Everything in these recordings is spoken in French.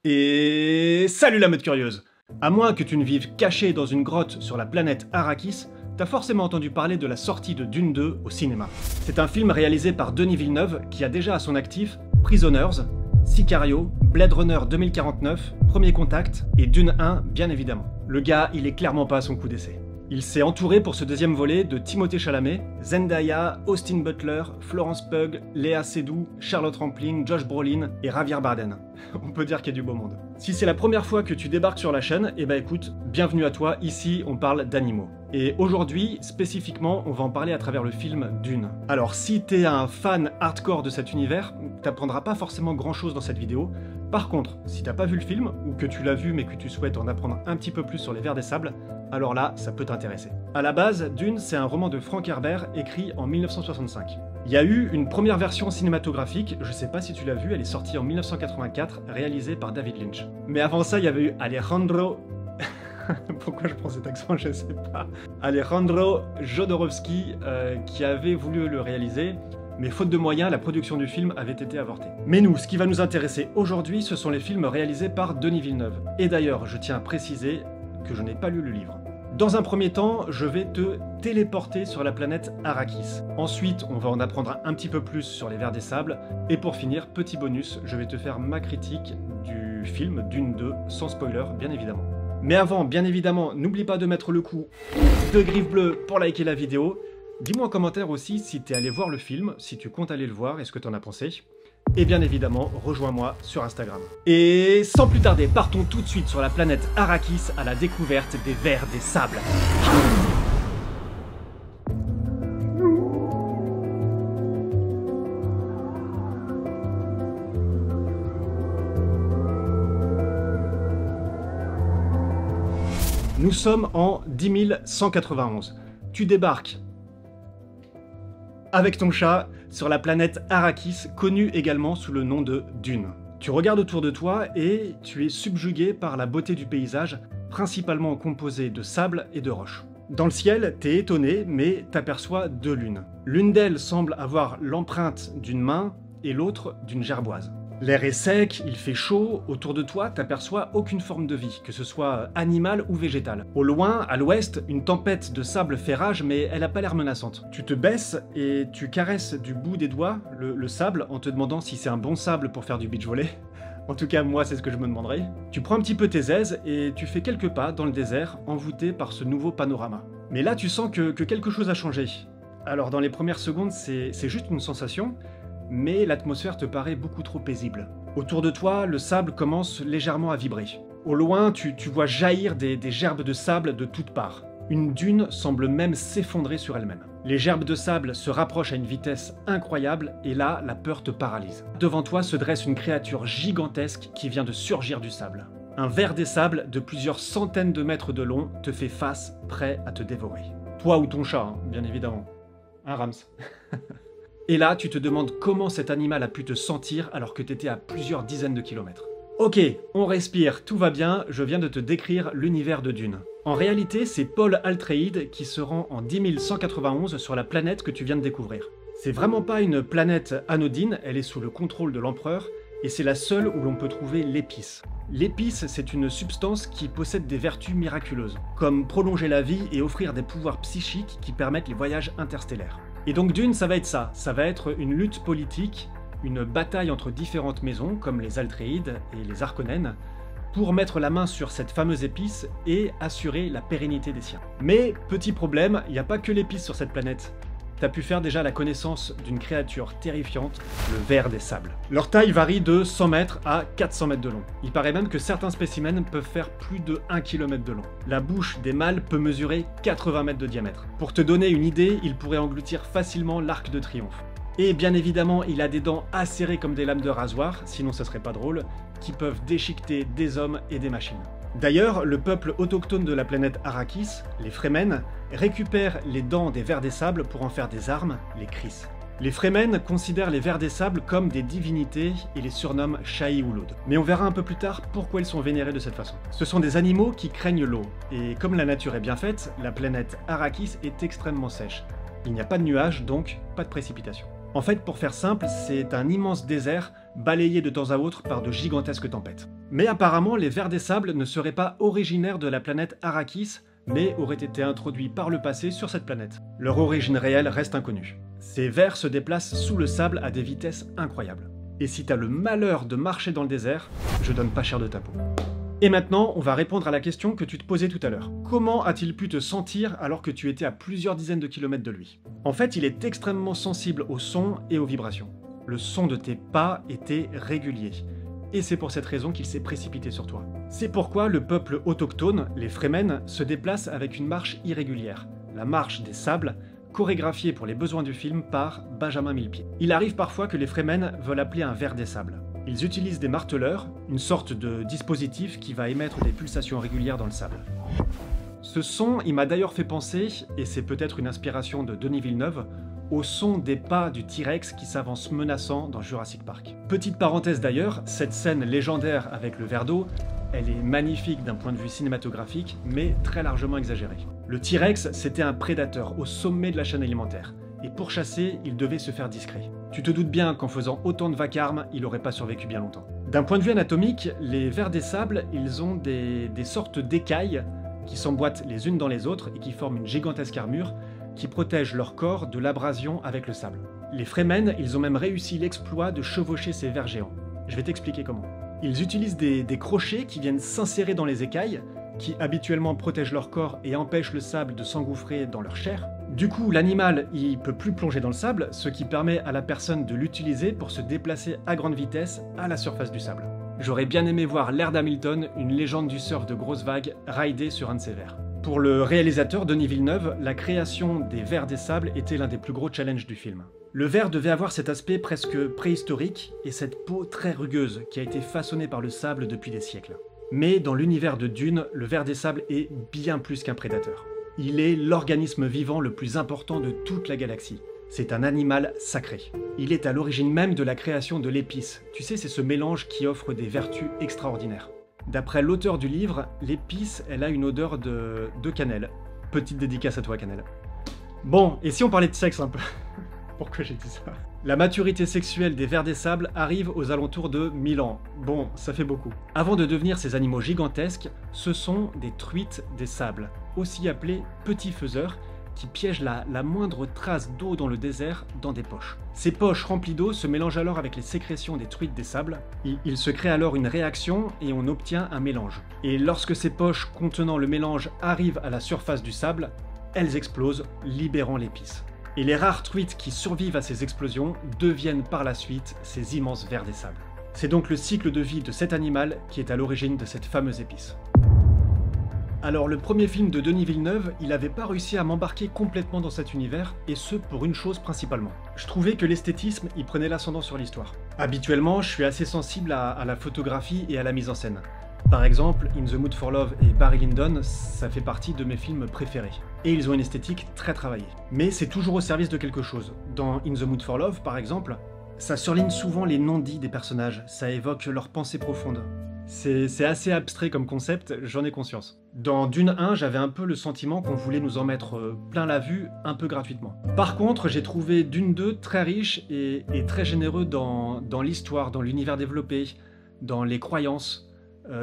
Et salut la meute curieuse! À moins que tu ne vives caché dans une grotte sur la planète Arrakis, t'as forcément entendu parler de la sortie de Dune 2 au cinéma. C'est un film réalisé par Denis Villeneuve qui a déjà à son actif Prisoners, Sicario, Blade Runner 2049, Premier Contact et Dune 1 bien évidemment. Le gars, il est clairement pas à son coup d'essai. Il s'est entouré pour ce deuxième volet de Timothée Chalamet, Zendaya, Austin Butler, Florence Pugh, Léa Seydoux, Charlotte Rampling, Josh Brolin et Javier Bardem. On peut dire qu'il y a du beau monde. Si c'est la première fois que tu débarques sur la chaîne, eh ben écoute, bienvenue à toi, ici on parle d'animaux. Et aujourd'hui, spécifiquement, on va en parler à travers le film Dune. Alors si t'es un fan hardcore de cet univers, t'apprendras pas forcément grand chose dans cette vidéo. Par contre, si t'as pas vu le film, ou que tu l'as vu mais que tu souhaites en apprendre un petit peu plus sur les vers des sables, alors là, ça peut t'intéresser. À la base, Dune, c'est un roman de Frank Herbert écrit en 1965. Il y a eu une première version cinématographique, je sais pas si tu l'as vue, elle est sortie en 1984, réalisée par David Lynch. Mais avant ça, il y avait eu Alejandro... Pourquoi je prends cet accent, je sais pas. Alejandro Jodorowsky qui avait voulu le réaliser, mais faute de moyens, la production du film avait été avortée. Mais nous, ce qui va nous intéresser aujourd'hui, ce sont les films réalisés par Denis Villeneuve. Et d'ailleurs, je tiens à préciser que je n'ai pas lu le livre. Dans un premier temps, je vais te téléporter sur la planète Arrakis. Ensuite, on va en apprendre un petit peu plus sur les vers des sables. Et pour finir, petit bonus, je vais te faire ma critique du film Dune 2, sans spoiler, bien évidemment. Mais avant, bien évidemment, n'oublie pas de mettre le coup de griffe bleue pour liker la vidéo. Dis-moi en commentaire aussi si t'es allé voir le film, si tu comptes aller le voir et ce que t'en as pensé. Et bien évidemment, rejoins-moi sur Instagram. Et sans plus tarder, partons tout de suite sur la planète Arrakis à la découverte des vers des sables. Nous sommes en 10191. Tu débarques avec ton chat sur la planète Arrakis, connue également sous le nom de Dune. Tu regardes autour de toi et tu es subjugué par la beauté du paysage, principalement composé de sable et de roches. Dans le ciel, t'es étonné, mais t'aperçois deux lunes. L'une d'elles semble avoir l'empreinte d'une main et l'autre d'une gerboise. L'air est sec, il fait chaud, autour de toi, t'aperçois aucune forme de vie, que ce soit animale ou végétale. Au loin, à l'ouest, une tempête de sable fait rage, mais elle a pas l'air menaçante. Tu te baisses et tu caresses du bout des doigts le sable en te demandant si c'est un bon sable pour faire du beach volley. En tout cas, moi, c'est ce que je me demanderais. Tu prends un petit peu tes aises et tu fais quelques pas dans le désert, envoûté par ce nouveau panorama. Mais là, tu sens que quelque chose a changé. Alors, dans les premières secondes, c'est juste une sensation, mais l'atmosphère te paraît beaucoup trop paisible. Autour de toi, le sable commence légèrement à vibrer. Au loin, tu vois jaillir des gerbes de sable de toutes parts. Une dune semble même s'effondrer sur elle-même. Les gerbes de sable se rapprochent à une vitesse incroyable et là, la peur te paralyse. Devant toi se dresse une créature gigantesque qui vient de surgir du sable. Un ver des sables de plusieurs centaines de mètres de long te fait face, prêt à te dévorer. Toi ou ton chat, hein, bien évidemment. Un Rams. Et là, tu te demandes comment cet animal a pu te sentir alors que t'étais à plusieurs dizaines de kilomètres. Ok, on respire, tout va bien, je viens de te décrire l'univers de Dune. En réalité, c'est Paul Atreides qui se rend en 10191 sur la planète que tu viens de découvrir. C'est vraiment pas une planète anodine, elle est sous le contrôle de l'empereur, et c'est la seule où l'on peut trouver l'épice. L'épice, c'est une substance qui possède des vertus miraculeuses, comme prolonger la vie et offrir des pouvoirs psychiques qui permettent les voyages interstellaires. Et donc Dune, ça va être ça va être une lutte politique, une bataille entre différentes maisons, comme les Atreides et les Harkonnen, pour mettre la main sur cette fameuse épice et assurer la pérennité des siens. Mais, petit problème, il n'y a pas que l'épice sur cette planète. T'as pu faire déjà la connaissance d'une créature terrifiante, le ver des sables. Leur taille varie de 100 mètres à 400 mètres de long. Il paraît même que certains spécimens peuvent faire plus de 1 km de long. La bouche des mâles peut mesurer 80 mètres de diamètre. Pour te donner une idée, il pourrait engloutir facilement l'Arc de Triomphe. Et bien évidemment, il a des dents acérées comme des lames de rasoir, sinon ce serait pas drôle, qui peuvent déchiqueter des hommes et des machines. D'ailleurs, le peuple autochtone de la planète Arrakis, les Fremen, récupère les dents des vers des sables pour en faire des armes, les Khris. Les Fremen considèrent les vers des sables comme des divinités et les surnomment Shai-Hulud. Mais on verra un peu plus tard pourquoi ils sont vénérés de cette façon. Ce sont des animaux qui craignent l'eau, et comme la nature est bien faite, la planète Arrakis est extrêmement sèche. Il n'y a pas de nuages, donc pas de précipitations. En fait, pour faire simple, c'est un immense désert balayés de temps à autre par de gigantesques tempêtes. Mais apparemment, les vers des sables ne seraient pas originaires de la planète Arrakis, mais auraient été introduits par le passé sur cette planète. Leur origine réelle reste inconnue. Ces vers se déplacent sous le sable à des vitesses incroyables. Et si t'as le malheur de marcher dans le désert, je donne pas cher de ta peau. Et maintenant, on va répondre à la question que tu te posais tout à l'heure. Comment a-t-il pu te sentir alors que tu étais à plusieurs dizaines de kilomètres de lui? En fait, il est extrêmement sensible au son et aux vibrations. Le son de tes pas était régulier. Et c'est pour cette raison qu'il s'est précipité sur toi. C'est pourquoi le peuple autochtone, les Fremen, se déplace avec une marche irrégulière, la marche des sables, chorégraphiée pour les besoins du film par Benjamin Millepied. Il arrive parfois que les Fremen veulent appeler un ver des sables. Ils utilisent des marteleurs, une sorte de dispositif qui va émettre des pulsations régulières dans le sable. Ce son, il m'a d'ailleurs fait penser, et c'est peut-être une inspiration de Denis Villeneuve, au son des pas du T-Rex qui s'avance menaçant dans Jurassic Park. Petite parenthèse d'ailleurs, cette scène légendaire avec le verre d'eau, elle est magnifique d'un point de vue cinématographique, mais très largement exagérée. Le T-Rex, c'était un prédateur au sommet de la chaîne alimentaire, et pour chasser, il devait se faire discret. Tu te doutes bien qu'en faisant autant de vacarme, il n'aurait pas survécu bien longtemps. D'un point de vue anatomique, les vers des sables, ils ont des sortes d'écailles qui s'emboîtent les unes dans les autres et qui forment une gigantesque armure qui protège leur corps de l'abrasion avec le sable. Les Fremen, ils ont même réussi l'exploit de chevaucher ces vers géants. Je vais t'expliquer comment. Ils utilisent des crochets qui viennent s'insérer dans les écailles, qui habituellement protègent leur corps et empêchent le sable de s'engouffrer dans leur chair. Du coup, l'animal, il peut plus plonger dans le sable, ce qui permet à la personne de l'utiliser pour se déplacer à grande vitesse à la surface du sable. J'aurais bien aimé voir Laird Hamilton, une légende du surf de grosses vagues, rider sur un de ces vers. Pour le réalisateur Denis Villeneuve, la création des vers des sables était l'un des plus gros challenges du film. Le ver devait avoir cet aspect presque préhistorique et cette peau très rugueuse qui a été façonnée par le sable depuis des siècles. Mais dans l'univers de Dune, le ver des sables est bien plus qu'un prédateur. Il est l'organisme vivant le plus important de toute la galaxie. C'est un animal sacré. Il est à l'origine même de la création de l'épice. Tu sais, c'est ce mélange qui offre des vertus extraordinaires. D'après l'auteur du livre, l'épice, elle a une odeur de cannelle. Petite dédicace à toi, cannelle. Bon, et si on parlait de sexe un peu? Pourquoi j'ai dit ça? La maturité sexuelle des vers des sables arrive aux alentours de 1000 ans. Bon, ça fait beaucoup. Avant de devenir ces animaux gigantesques, ce sont des truites des sables, aussi appelés petits faiseurs, qui piègent la moindre trace d'eau dans le désert dans des poches. Ces poches remplies d'eau se mélangent alors avec les sécrétions des truites des sables. Il se crée alors une réaction et on obtient un mélange. Et lorsque ces poches contenant le mélange arrivent à la surface du sable, elles explosent, libérant l'épice. Et les rares truites qui survivent à ces explosions deviennent par la suite ces immenses vers des sables. C'est donc le cycle de vie de cet animal qui est à l'origine de cette fameuse épice. Alors le premier film de Denis Villeneuve, il n'avait pas réussi à m'embarquer complètement dans cet univers, et ce pour une chose principalement. Je trouvais que l'esthétisme y prenait l'ascendant sur l'histoire. Habituellement, je suis assez sensible à la photographie et à la mise en scène. Par exemple, In the Mood for Love et Barry Lyndon, ça fait partie de mes films préférés. Et ils ont une esthétique très travaillée. Mais c'est toujours au service de quelque chose. Dans In the Mood for Love, par exemple, ça surligne souvent les non-dits des personnages, ça évoque leurs pensées profondes. C'est assez abstrait comme concept, j'en ai conscience. Dans Dune 1, j'avais un peu le sentiment qu'on voulait nous en mettre plein la vue, un peu gratuitement. Par contre, j'ai trouvé Dune 2 très riche et très généreux dans l'histoire, dans l'univers développé, dans les croyances,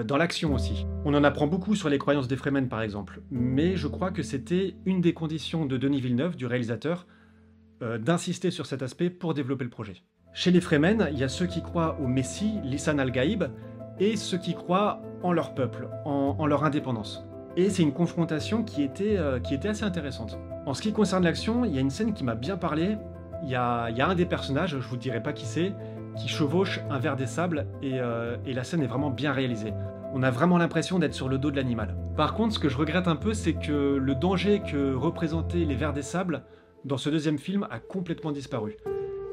dans l'action aussi. On en apprend beaucoup sur les croyances des Fremen par exemple, mais je crois que c'était une des conditions de Denis Villeneuve, du réalisateur, d'insister sur cet aspect pour développer le projet. Chez les Fremen, il y a ceux qui croient au Messie, Lisan al-Gaïb, et ceux qui croient en leur peuple, en leur indépendance. Et c'est une confrontation qui était assez intéressante. En ce qui concerne l'action, il y a une scène qui m'a bien parlé. Il y a un des personnages, je vous dirai pas qui c'est, qui chevauche un ver des sables, et la scène est vraiment bien réalisée. On a vraiment l'impression d'être sur le dos de l'animal. Par contre, ce que je regrette un peu, c'est que le danger que représentaient les vers des sables dans ce deuxième film a complètement disparu.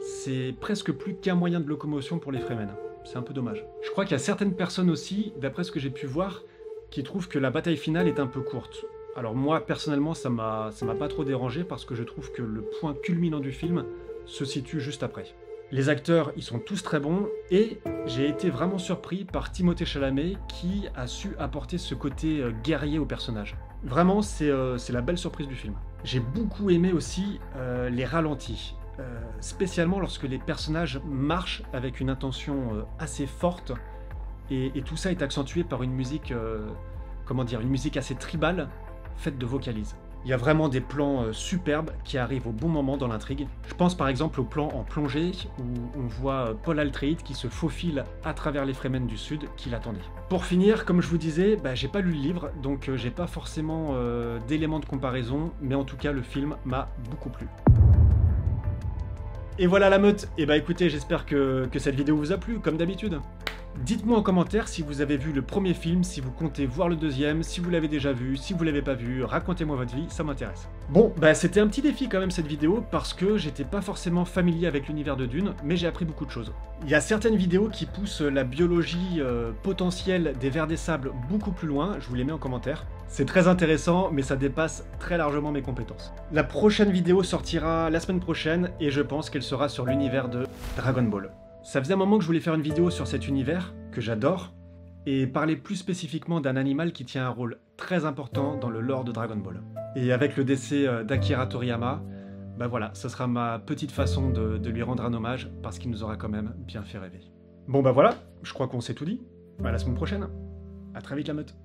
C'est presque plus qu'un moyen de locomotion pour les Fremen. C'est un peu dommage. Je crois qu'il y a certaines personnes aussi, d'après ce que j'ai pu voir, qui trouvent que la bataille finale est un peu courte. Alors moi, personnellement, ça m'a pas trop dérangé parce que je trouve que le point culminant du film se situe juste après. Les acteurs, ils sont tous très bons, et j'ai été vraiment surpris par Timothée Chalamet qui a su apporter ce côté guerrier au personnage. Vraiment, c'est la belle surprise du film. J'ai beaucoup aimé aussi les ralentis. spécialement lorsque les personnages marchent avec une intention assez forte, et tout ça est accentué par une musique, comment dire, une musique assez tribale, faite de vocalises. Il y a vraiment des plans superbes qui arrivent au bon moment dans l'intrigue. Je pense par exemple au plan en plongée où on voit Paul Atreides qui se faufile à travers les Fremen du Sud qui l'attendaient. Pour finir, comme je vous disais, j'ai pas lu le livre, donc j'ai pas forcément d'éléments de comparaison, mais en tout cas le film m'a beaucoup plu. Et voilà la meute. Et écoutez, j'espère que cette vidéo vous a plu, comme d'habitude. Dites-moi en commentaire si vous avez vu le premier film, si vous comptez voir le deuxième, si vous l'avez déjà vu, si vous l'avez pas vu, racontez-moi votre vie, ça m'intéresse. Bon, c'était un petit défi quand même cette vidéo, parce que j'étais pas forcément familier avec l'univers de Dune, mais j'ai appris beaucoup de choses. Il y a certaines vidéos qui poussent la biologie potentielle des vers des sables beaucoup plus loin, je vous les mets en commentaire. C'est très intéressant, mais ça dépasse très largement mes compétences. La prochaine vidéo sortira la semaine prochaine, et je pense qu'elle sera sur l'univers de Dragon Ball. Ça faisait un moment que je voulais faire une vidéo sur cet univers, que j'adore, et parler plus spécifiquement d'un animal qui tient un rôle très important dans le lore de Dragon Ball. Et avec le décès d'Akira Toriyama, voilà, ce sera ma petite façon de lui rendre un hommage, parce qu'il nous aura quand même bien fait rêver. Bon voilà, je crois qu'on s'est tout dit. À la semaine prochaine. À très vite la meute.